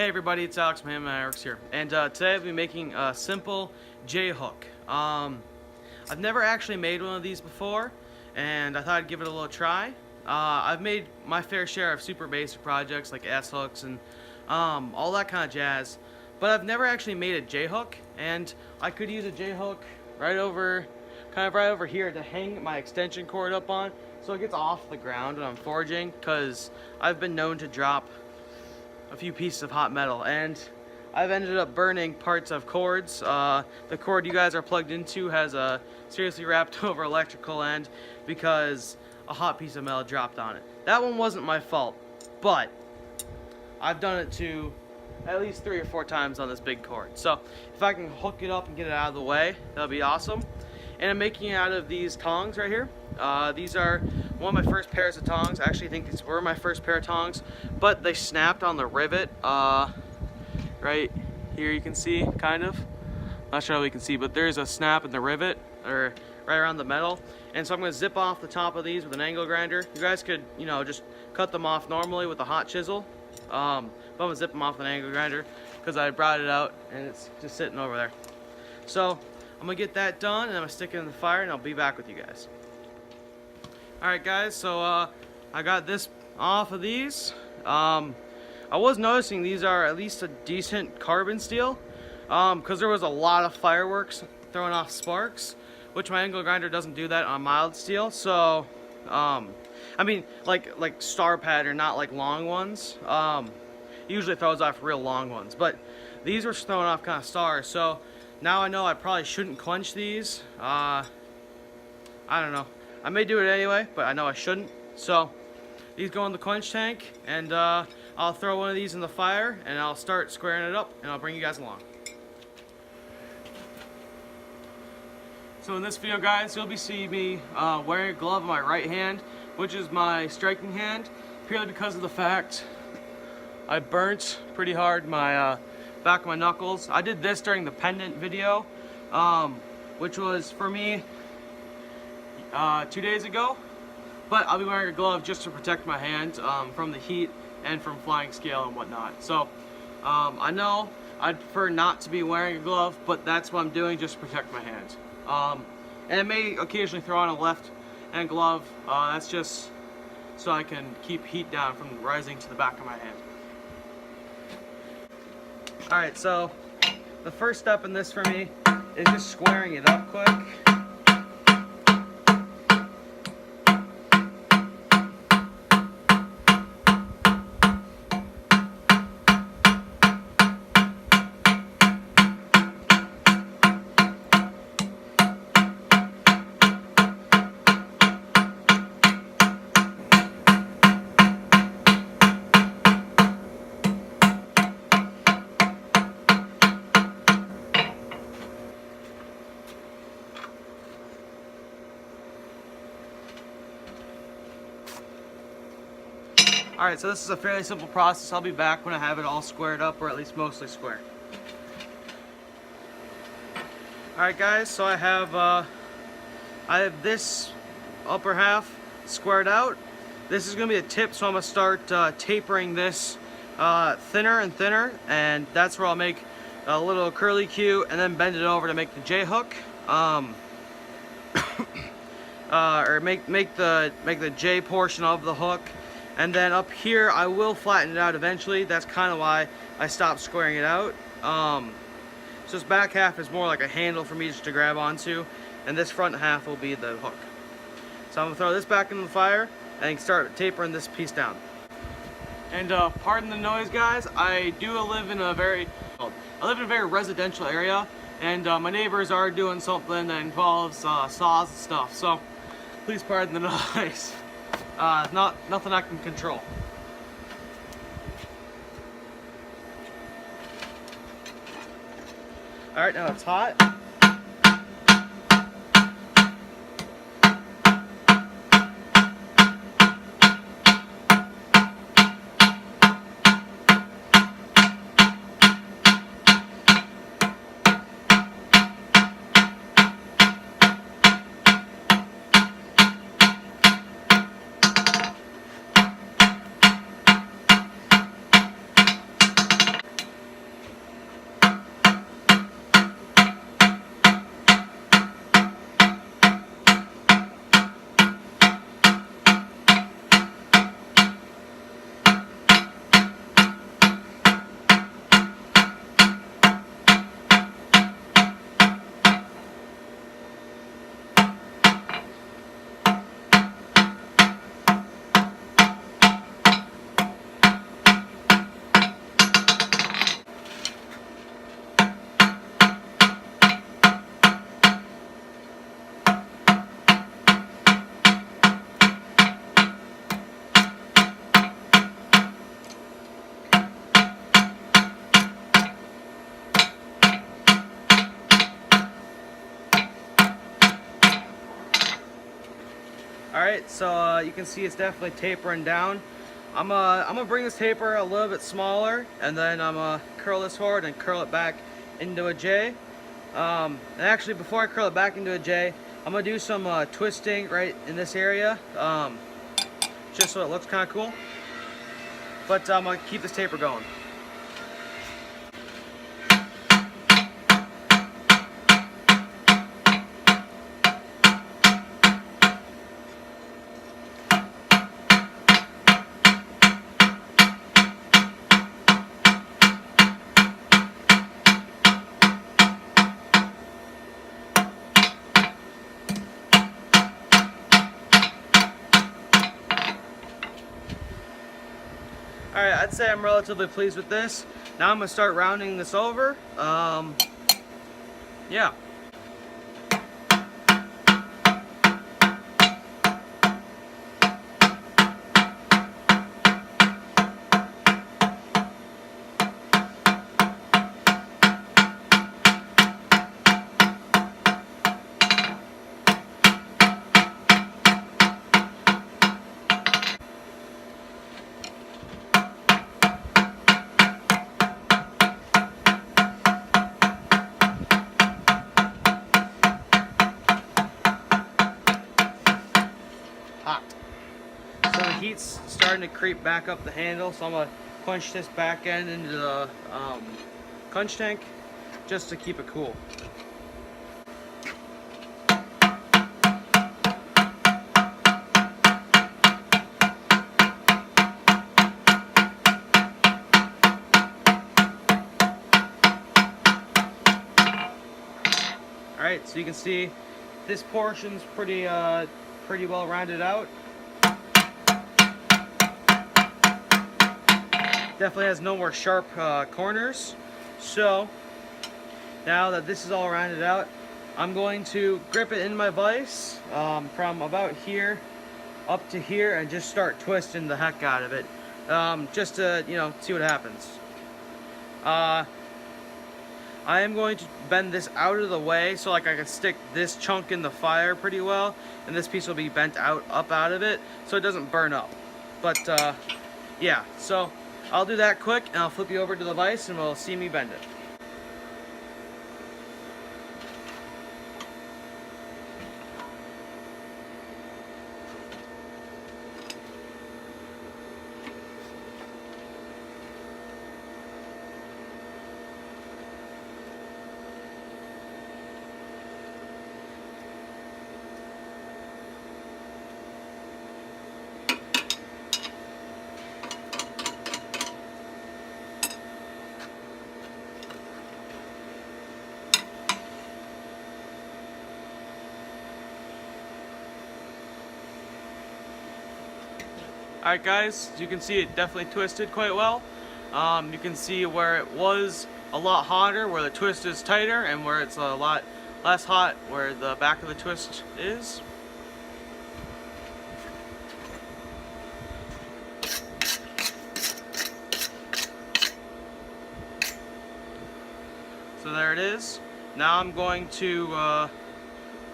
Hey everybody, it's Alex from Hannemann Ironworks here, and today I'll be making a simple J-hook. I've never actually made one of these before, and I thought I'd give it a little try. I've made my fair share of super basic projects like S-hooks and all that kind of jazz, but I've never actually made a J-hook, and I could use a J-hook right over here to hang my extension cord up on so it gets off the ground when I'm forging, because I've been known to drop a few pieces of hot metal, and I've ended up burning parts of cords. The cord you guys are plugged into has a seriously wrapped over electrical end because a hot piece of metal dropped on it. That one wasn't my fault, but I've done it to at least 3 or 4 times on this big cord. So if I can hook it up and get it out of the way, that'll be awesome. And I'm making it out of these tongs right here. These are one of my first pairs of tongs. I actually think these were my first pair of tongs, but they snapped on the rivet right here. You can see, kind of. Not sure how you can see, but there's a snap in the rivet, or right around the metal. And so I'm going to zip off the top of these with an angle grinder. You guys could, just cut them off normally with a hot chisel. But I'm going to zip them off with an angle grinder because I brought it out and it's just sitting over there. So I'm going to get that done, and I'm going to stick it in the fire, and I'll be back with you guys. Alright guys, so I got this off of these. I was noticing these are at least a decent carbon steel, because there was a lot of fireworks throwing off sparks, which my angle grinder doesn't do that on mild steel. So I mean, like star pattern, not like long ones. Usually throws off real long ones, but these were throwing off kind of stars. So now I know I probably shouldn't quench these. I don't know. I may do it anyway, but I know I shouldn't. So these go in the quench tank, and I'll throw one of these in the fire, and I'll start squaring it up, and I'll bring you guys along. So in this video, guys, you'll be seeing me wearing a glove on my right hand, which is my striking hand, purely because of the fact I burnt pretty hard my back of my knuckles. I did this during the pendant video, which was for me 2 days ago, but I'll be wearing a glove just to protect my hand from the heat and from flying scale and whatnot. So I know I'd prefer not to be wearing a glove, but that's what I'm doing, just to protect my hand. And I may occasionally throw on a left hand glove. That's just so I can keep heat down from rising to the back of my hand. Alright, so the first step in this for me is just squaring it up quick. Alright, so this is a fairly simple process. I'll be back when I have it all squared up, or at least mostly square. Alright guys, so I have this upper half squared out. This is going to be a tip, so I'm going to start tapering this thinner and thinner, and that's where I'll make a little curly Q and then bend it over to make the J-hook. Or make the J portion of the hook. And then up here, I will flatten it out eventually. That's kind of why I stopped squaring it out. So this back half is more like a handle for me just to grab onto, and this front half will be the hook. So I'm gonna throw this back into the fire and start tapering this piece down. And pardon the noise, guys. I do live in a very residential area, and my neighbors are doing something that involves saws and stuff. So please pardon the noise. Nothing I can control. Alright, now it's hot. Alright, so you can see it's definitely tapering down. I'm gonna bring this taper a little bit smaller, and then I'm gonna curl this forward and curl it back into a J. And actually, before I curl it back into a J, I'm gonna do some twisting right in this area, just so it looks kind of cool. But I'm gonna keep this taper going. Alright, I'd say I'm relatively pleased with this. Now I'm going to start rounding this over. Yeah. Hot. So the heat's starting to creep back up the handle, so I'm going to punch this back end into the punch tank just to keep it cool. Alright, so you can see this portion's pretty well rounded out. Definitely has no more sharp corners. So now that this is all rounded out, I'm going to grip it in my vise from about here up to here and just start twisting the heck out of it, just to, you know, see what happens. I am going to bend this out of the way so like I can stick this chunk in the fire pretty well, and this piece will be bent up out of it so it doesn't burn up. But yeah, so I'll do that quick and I'll flip you over to the vise and we'll see me bend it. Alright guys, as you can see, it definitely twisted quite well. You can see where it was a lot hotter, where the twist is tighter, and where it's a lot less hot, where the back of the twist is. So there it is. Now I'm going to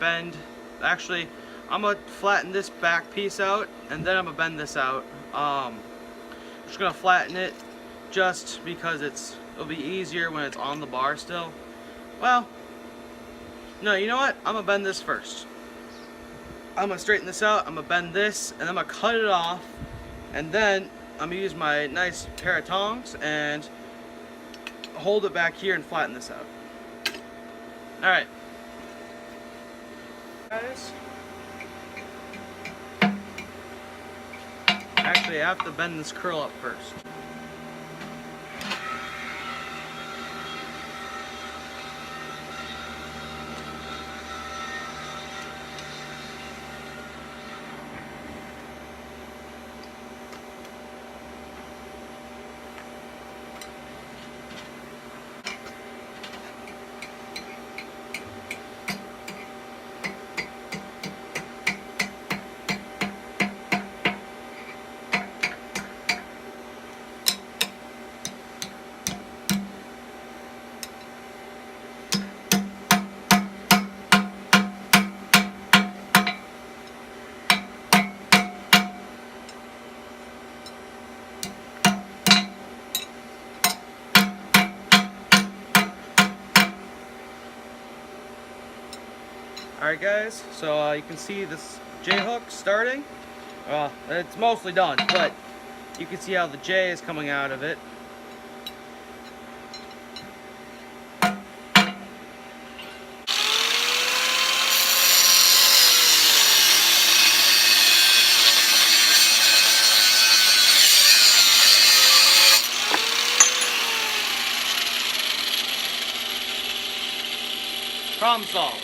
bend, actually I'm going to flatten this back piece out and then I'm going to bend this out. I'm just going to flatten it just because it'll be easier when it's on the bar still. Well, no, you know what? I'm going to bend this first. I'm going to straighten this out, I'm going to bend this, and I'm going to cut it off, and then I'm going to use my nice pair of tongs and hold it back here and flatten this out. Alright. Guys. Actually, I have to bend this curl up first. Alright guys, so you can see this J-hook starting. It's mostly done, but you can see how the J is coming out of it. Problem solved.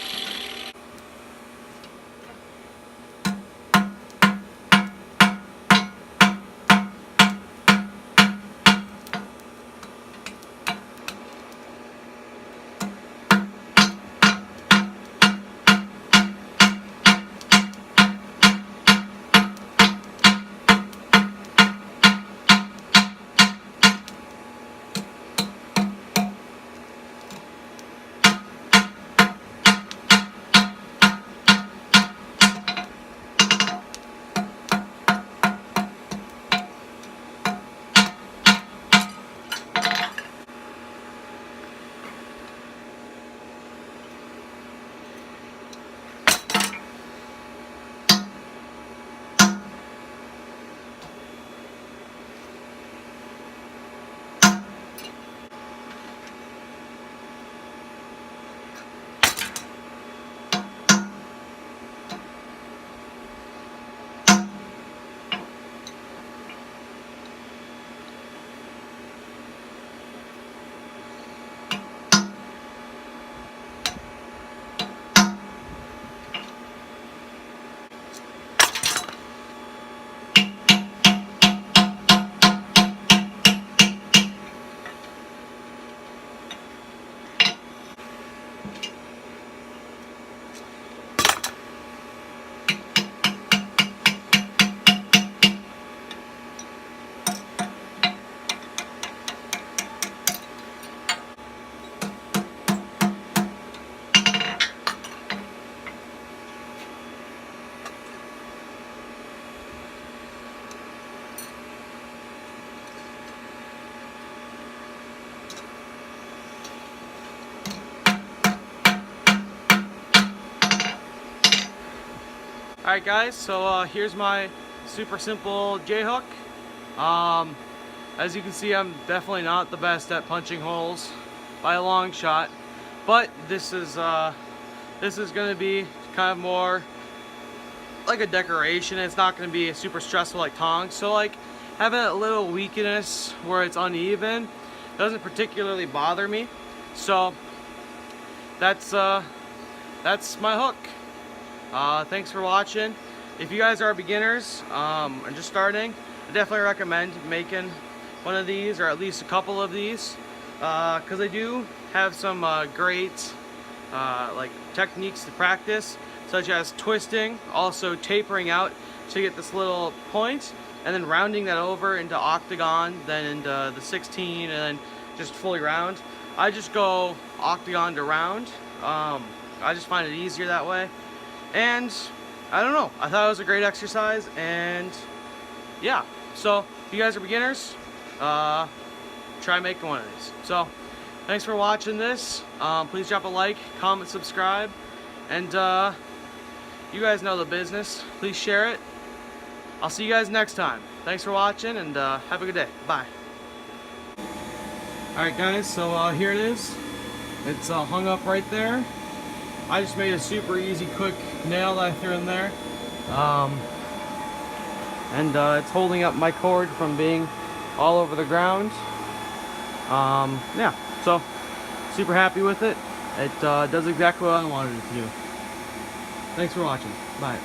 Alright guys, so here's my super simple J-hook. As you can see, I'm definitely not the best at punching holes by a long shot, but this is going to be kind of more like a decoration. It's not going to be super stressful like tongs. So like having a little weakness where it's uneven doesn't particularly bother me. So that's my hook. Thanks for watching. If you guys are beginners and just starting, I definitely recommend making one of these, or at least a couple of these, because they do have some great like techniques to practice, such as twisting, also tapering out to get this little point, and then rounding that over into octagon, then into the 16, and then just fully round. I just go octagon to round. I just find it easier that way. And I don't know, I thought it was a great exercise, and yeah, so if you guys are beginners, try making one of these. So thanks for watching this. Please drop a like, comment, subscribe, and you guys know the business. Please share it. I'll see you guys next time. Thanks for watching, and have a good day. Bye. Alright guys, so here it is. It's hung up right there. I just made a super easy, quick nail that I threw in there. And it's holding up my cord from being all over the ground. Yeah, so super happy with it. It does exactly what I wanted it to do. Thanks for watching. Bye.